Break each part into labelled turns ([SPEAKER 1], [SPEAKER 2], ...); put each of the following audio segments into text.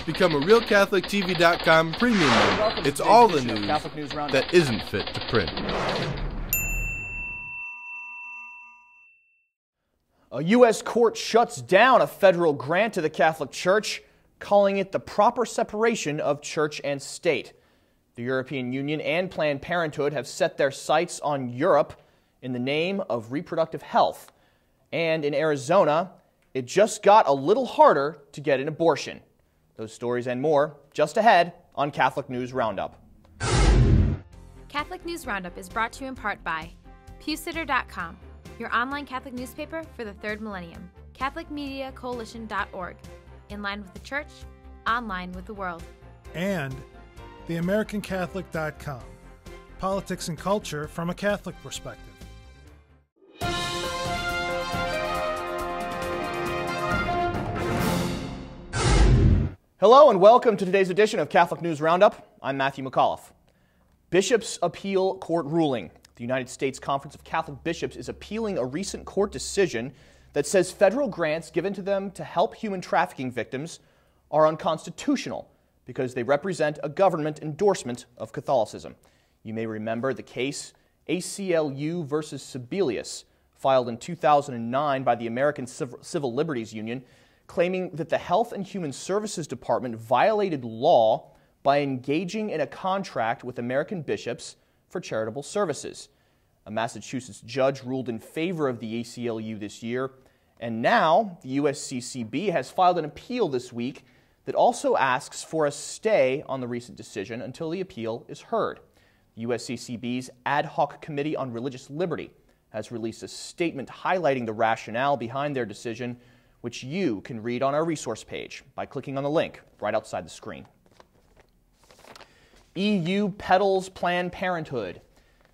[SPEAKER 1] Become a RealCatholicTV.com premium member. It's all the news that isn't fit to print.
[SPEAKER 2] A U.S. court shuts down a federal grant to the Catholic Church, calling it the proper separation of church and state. The European Union and Planned Parenthood have set their sights on Europe in the name of reproductive health. And in Arizona, it just got a little harder to get an abortion. Those stories and more just ahead on Catholic News Roundup.
[SPEAKER 3] Catholic News Roundup is brought to you in part by PewSitter.com, your online Catholic newspaper for the third millennium, CatholicMediaCoalition.org, in line with the Church, online with the world.
[SPEAKER 4] And TheAmericanCatholic.com, politics and culture from a Catholic perspective.
[SPEAKER 2] Hello and welcome to today's edition of Catholic News Roundup. I'm Matthew McAuliffe. Bishops' Appeal Court ruling. The United States Conference of Catholic Bishops is appealing a recent court decision that says federal grants given to them to help human trafficking victims are unconstitutional because they represent a government endorsement of Catholicism. You may remember the case ACLU versus Sebelius, filed in 2009 by the American Civil Liberties Union, claiming that the Health and Human Services Department violated law by engaging in a contract with American bishops for charitable services. A Massachusetts judge ruled in favor of the ACLU this year, and now the USCCB has filed an appeal this week that also asks for a stay on the recent decision until the appeal is heard. The USCCB's Ad Hoc Committee on Religious Liberty has released a statement highlighting the rationale behind their decision, which you can read on our resource page by clicking on the link right outside the screen. EU Peddles Planned Parenthood.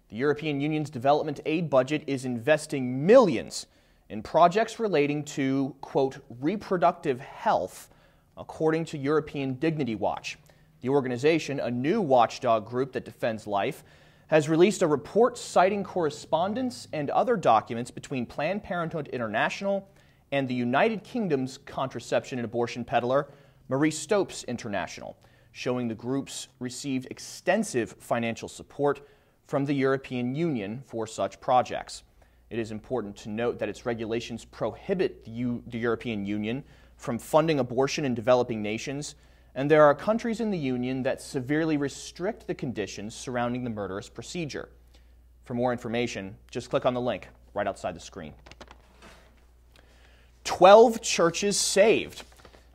[SPEAKER 2] The European Union's development aid budget is investing millions in projects relating to, quote, reproductive health, according to European Dignity Watch. The organization, a new watchdog group that defends life, has released a report citing correspondence and other documents between Planned Parenthood International and the United Kingdom's contraception and abortion peddler, Marie Stopes International, showing the groups received extensive financial support from the European Union for such projects. It is important to note that its regulations prohibit the European Union from funding abortion in developing nations, and there are countries in the Union that severely restrict the conditions surrounding the murderous procedure. For more information, just click on the link right outside the screen. 12 churches saved.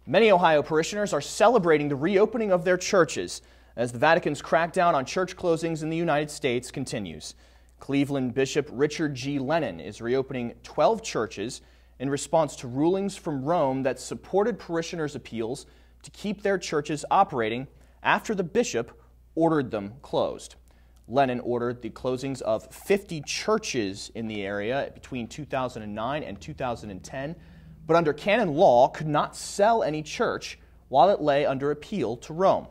[SPEAKER 2] Many Ohio parishioners are celebrating the reopening of their churches as the Vatican's crackdown on church closings in the United States continues. Cleveland Bishop Richard G. Lennon is reopening 12 churches in response to rulings from Rome that supported parishioners' appeals to keep their churches operating after the bishop ordered them closed. Lennon ordered the closings of 50 churches in the area between 2009 and 2010, but under canon law could not sell any church while it lay under appeal to Rome.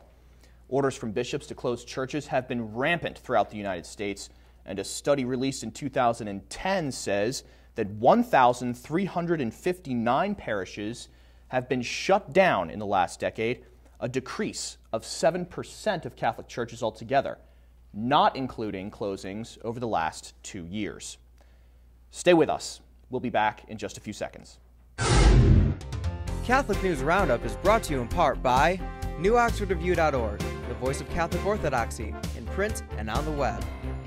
[SPEAKER 2] Orders from bishops to close churches have been rampant throughout the United States, and a study released in 2010 says that 1,359 parishes have been shut down in the last decade, a decrease of 7% of Catholic churches altogether, not including closings over the last 2 years. Stay with us. We'll be back in just a few seconds.
[SPEAKER 5] Catholic News Roundup is brought to you in part by NewOxfordReview.org, the voice of Catholic Orthodoxy, in print and on the web,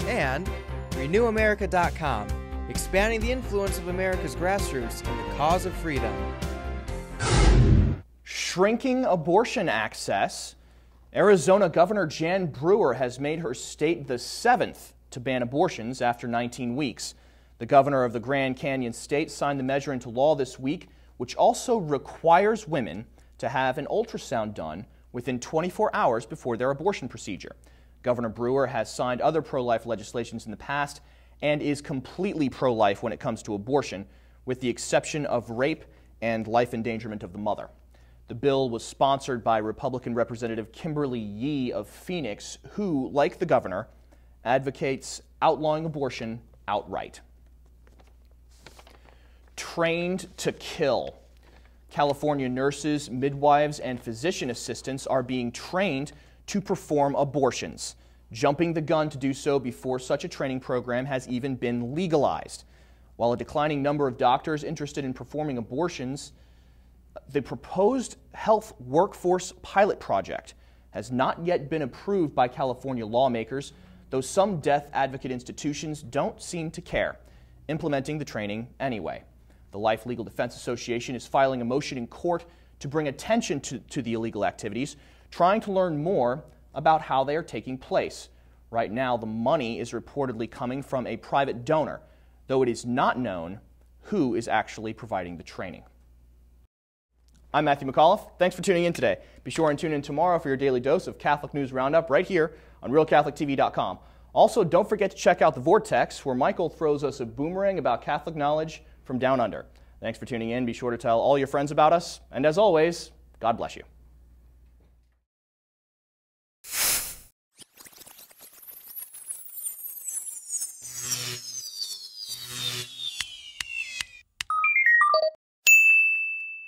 [SPEAKER 5] and RenewAmerica.com, expanding the influence of America's grassroots in the cause of freedom.
[SPEAKER 2] Shrinking abortion access. Arizona Governor Jan Brewer has made her state the 7th to ban abortions after 19 weeks. The governor of the Grand Canyon State signed the measure into law this week, which also requires women to have an ultrasound done within 24 hours before their abortion procedure. Governor Brewer has signed other pro-life legislations in the past and is completely pro-life when it comes to abortion, with the exception of rape and life endangerment of the mother. The bill was sponsored by Republican Representative Kimberly Yee of Phoenix, who, like the governor, advocates outlawing abortion outright. Trained to kill. California nurses, midwives, and physician assistants are being trained to perform abortions, jumping the gun to do so before such a training program has even been legalized. While a declining number of doctors interested in performing abortions, the proposed health workforce pilot project has not yet been approved by California lawmakers, though some death advocate institutions don't seem to care, implementing the training anyway. The Life Legal Defense Association is filing a motion in court to bring attention to the illegal activities, trying to learn more about how they are taking place. Right now, the money is reportedly coming from a private donor, though it is not known who is actually providing the training. I'm Matthew McAuliffe. Thanks for tuning in today. Be sure and tune in tomorrow for your daily dose of Catholic News Roundup right here on RealCatholicTV.com. Also, don't forget to check out The Vortex, where Michael throws us a boomerang about Catholic knowledge from down under. Thanks for tuning in. Be sure to tell all your friends about us. And as always, God bless you.